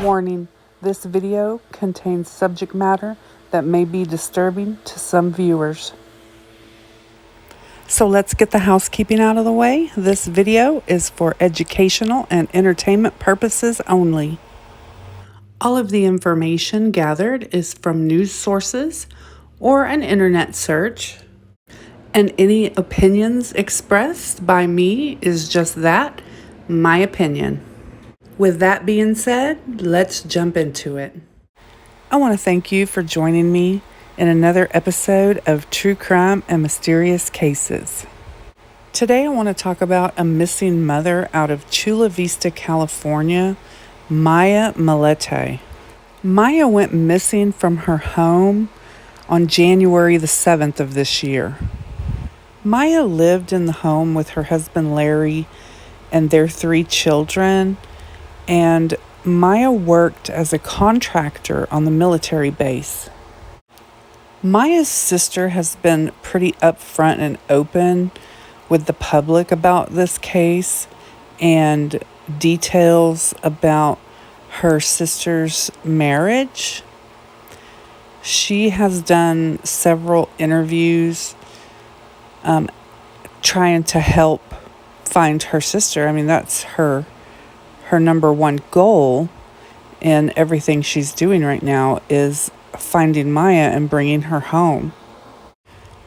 Warning, this video contains subject matter that may be disturbing to some viewers. So let's get the housekeeping out of the way. This video is for educational and entertainment purposes only. All of the information gathered is from news sources or an internet search, and any opinions expressed by me is just that, my opinion. With that being said, let's jump into it. I want to thank you for joining me in another episode of True Crime and Mysterious Cases. Today I want to talk about a missing mother out of Chula, Vista, California, Maya Millete. Maya went missing from her home on January the 7th of this year. Maya lived in the home with her husband Larry and their 3 children, and Maya worked as a contractor on the military base. Maya's sister has been pretty upfront and open with the public about this case and details about her sister's marriage. She has done several interviews trying to help find her sister. I mean, that's her number one goal in everything she's doing right now is finding Maya and bringing her home.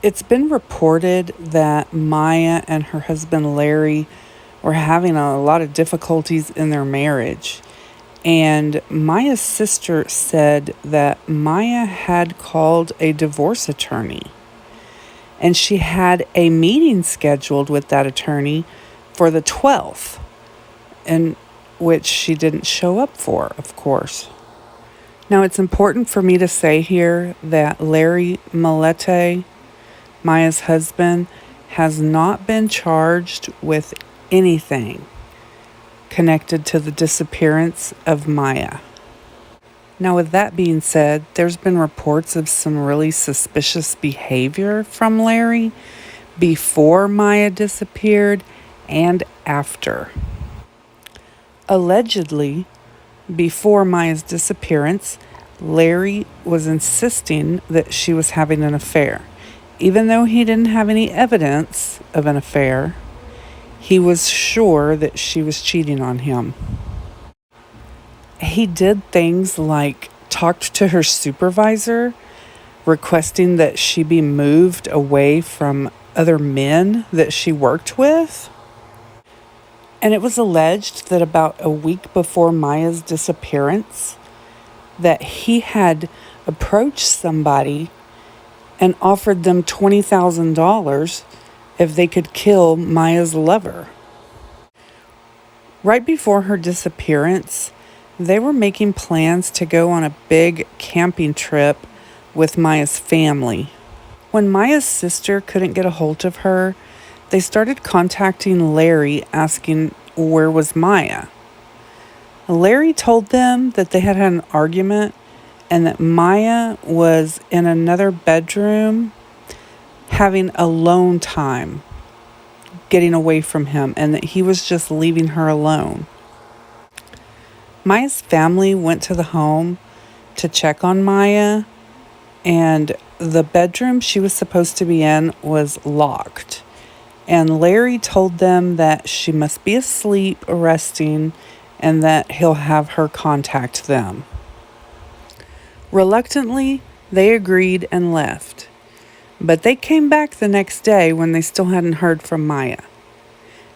It's been reported that Maya and her husband Larry were having a lot of difficulties in their marriage. And Maya's sister said that Maya had called a divorce attorney. And she had a meeting scheduled with that attorney for the 12th. And which she didn't show up for, of course. Now, it's important for me to say here that Larry Millete, Maya's husband, has not been charged with anything connected to the disappearance of Maya. Now, with that being said, there's been reports of some really suspicious behavior from Larry before Maya disappeared and after. Allegedly, before Maya's disappearance, Larry was insisting that she was having an affair. Even though he didn't have any evidence of an affair, he was sure that she was cheating on him. He did things like talked to her supervisor, requesting that she be moved away from other men that she worked with. And it was alleged that about a week before Maya's disappearance, that he had approached somebody and offered them $20,000 if they could kill Maya's lover. Right before her disappearance, they were making plans to go on a big camping trip with Maya's family. When Maya's sister couldn't get a hold of her, they started contacting Larry asking where was Maya. Larry told them that they had had an argument and that Maya was in another bedroom having alone time, getting away from him, and that he was just leaving her alone. Maya's family went to the home to check on Maya, and the bedroom she was supposed to be in was locked. And Larry told them that she must be asleep, resting, and that he'll have her contact them. Reluctantly, they agreed and left. But they came back the next day when they still hadn't heard from Maya.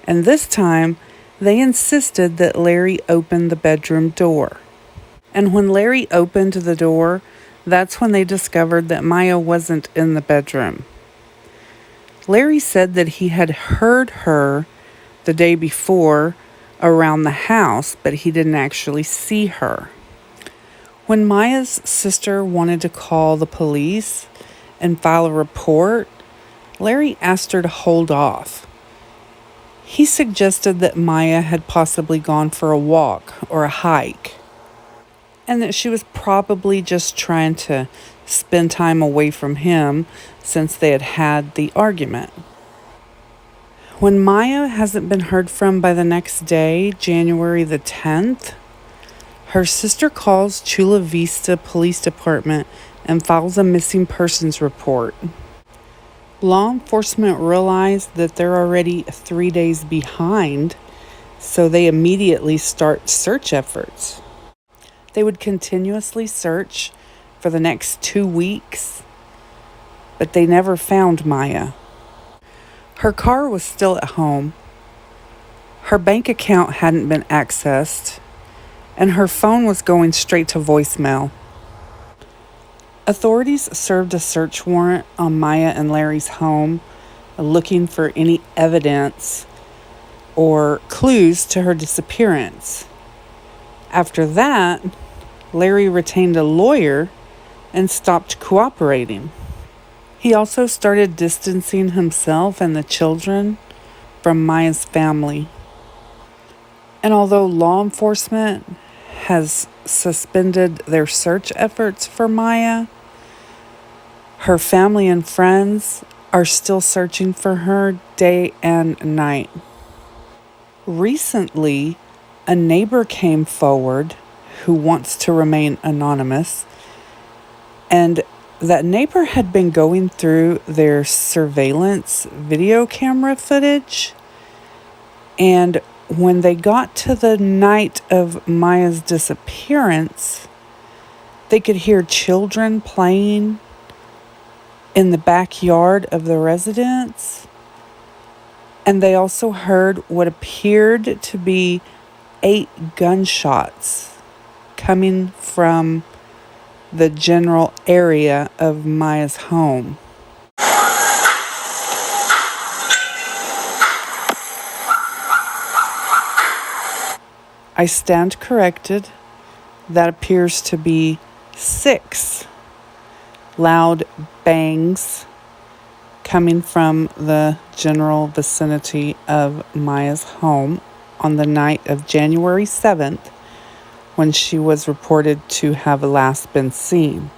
And this time, they insisted that Larry open the bedroom door. And when Larry opened the door, that's when they discovered that Maya wasn't in the bedroom. Larry said that he had heard her the day before around the house, but he didn't actually see her. When Maya's sister wanted to call the police and file a report, Larry asked her to hold off. He suggested that Maya had possibly gone for a walk or a hike, and that she was probably just trying to spend time away from him since they had had the argument. When Maya hasn't been heard from by the next day, January the 10th, Her sister calls Chula Vista Police Department and files a missing persons report. Law enforcement realized that they're already 3 days behind, so they immediately start search efforts. They would continuously search for the next 2 weeks, but they never found Maya. Her car was still at home. Her bank account hadn't been accessed, and her phone was going straight to voicemail. Authorities served a search warrant on Maya and Larry's home, looking for any evidence or clues to her disappearance. After that, Larry retained a lawyer and stopped cooperating. He also started distancing himself and the children from Maya's family. And although law enforcement has suspended their search efforts for Maya, her family and friends are still searching for her day and night. Recently, a neighbor came forward who wants to remain anonymous, and that neighbor had been going through their surveillance video camera footage, and when they got to the night of Maya's disappearance, they could hear children playing in the backyard of the residence, and they also heard what appeared to be 8 gunshots coming from the general area of Maya's home. I stand corrected. That appears to be 6 loud bangs coming from the general vicinity of Maya's home on the night of January 7th, when she was reported to have last been seen.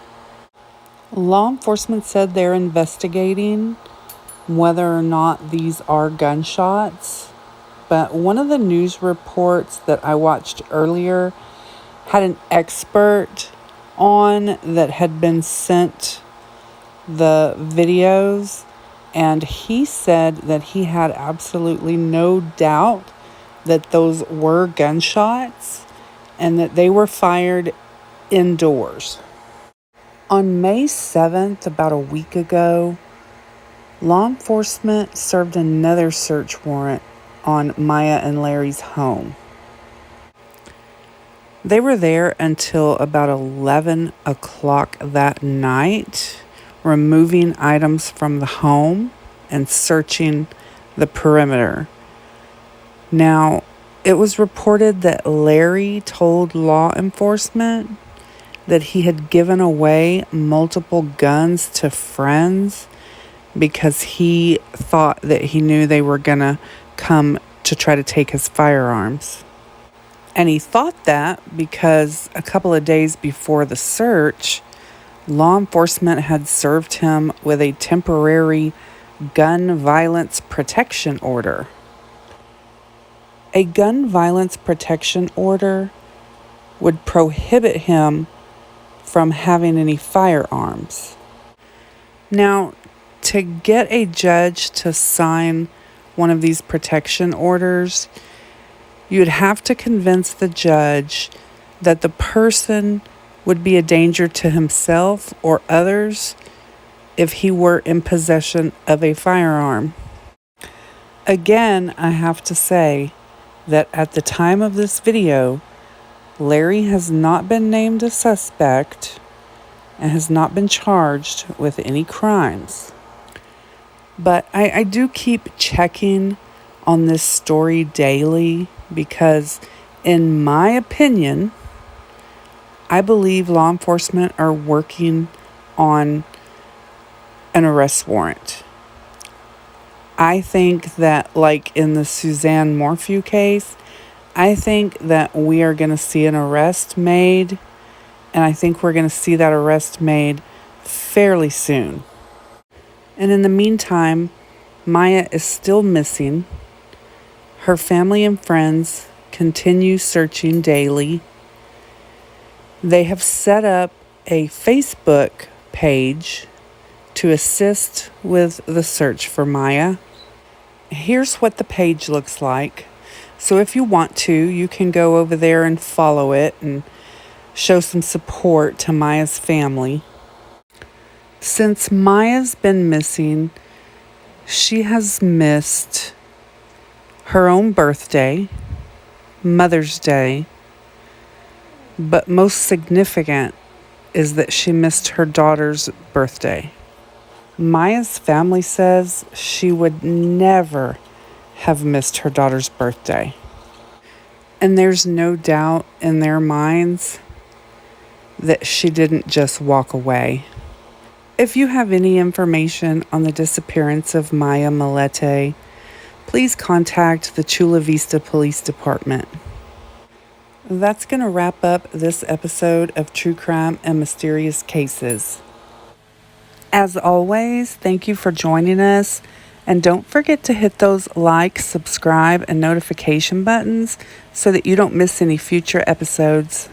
Law enforcement said they're investigating whether or not these are gunshots, but one of the news reports that I watched earlier had an expert on that had been sent the videos, and he said that he had absolutely no doubt that those were gunshots and that they were fired indoors. On May 7th, about a week ago, law enforcement served another search warrant on Maya and Larry's home. They were there until about 11 o'clock that night, removing items from the home and searching the perimeter. Now, it was reported that Larry told law enforcement that he had given away multiple guns to friends because he thought that he knew they were going to come to try to take his firearms. And he thought that because a couple of days before the search, law enforcement had served him with a temporary gun violence protection order. A gun violence protection order would prohibit him from having any firearms. Now, to get a judge to sign one of these protection orders, you'd have to convince the judge that the person would be a danger to himself or others if he were in possession of a firearm. Again, I have to say that at the time of this video, Larry has not been named a suspect and has not been charged with any crimes. But I do keep checking on this story daily because, in my opinion, I believe law enforcement are working on an arrest warrant. I think that, like in the Suzanne Morphew case, I think that we are going to see an arrest made, and I think we're going to see that arrest made fairly soon. And in the meantime, Maya is still missing. Her family and friends continue searching daily. They have set up a Facebook page to assist with the search for Maya. Here's what the page looks like. So if you want to, you can go over there and follow it and show some support to Maya's family. Since Maya's been missing, she has missed her own birthday, Mother's Day, but most significant is that she missed her daughter's birthday. Maya's family says she would never have missed her daughter's birthday. And there's no doubt in their minds that she didn't just walk away. If you have any information on the disappearance of Maya Millete, please contact the Chula Vista Police Department. That's going to wrap up this episode of True Crime and Mysterious Cases. As always, thank you for joining us. And don't forget to hit those like, subscribe, and notification buttons so that you don't miss any future episodes.